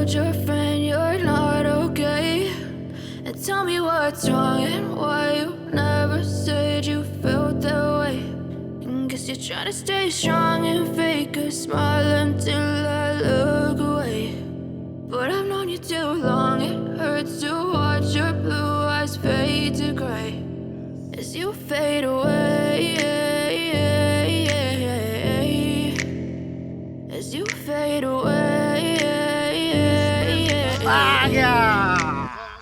told your friend you're not okay, and tell me what's wrong and why you never said you felt that way. And guess you're trying to stay strong and fake a smile until I look away. But I've known you too long, it hurts to watch your blue eyes fade to gray as you fade away, as you fade away.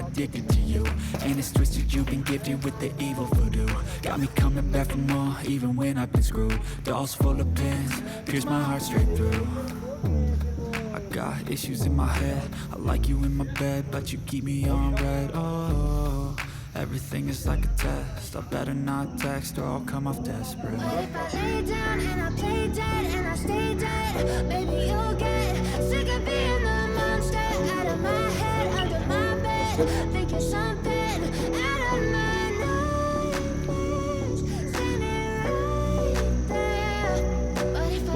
Addicted to you, and it's twisted, you've been gifted with the evil voodoo. Got me coming back for more, even when I've been screwed. Dolls full of pins, pierce my heart straight through. I got issues in my head, I like you in my bed, but you keep me on red. Oh, everything is like a test, I better not text or I'll come off desperate. What if I lay down and I play dead and I stay dead? Baby, you'll get sick of being the monster out of my head, under my bed, thinking something out of my nose, standing right there. What if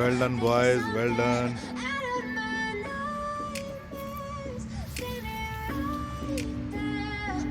Well done boys, well done.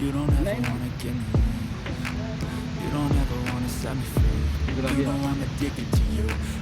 You don't ever wanna give me wings. You don't ever wanna set me free. You know I'm addicted to you.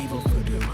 evil voodoo.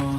more,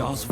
Dolls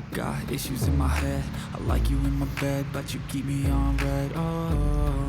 I got issues in my head. I like you in my bed, but you keep me on red. Oh,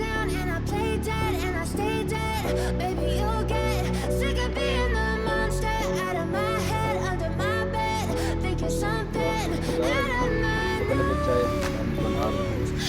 down and I play dead and I stay dead. Baby, you'll get sick of being the monster out of my head, under my bed, thinking something out of my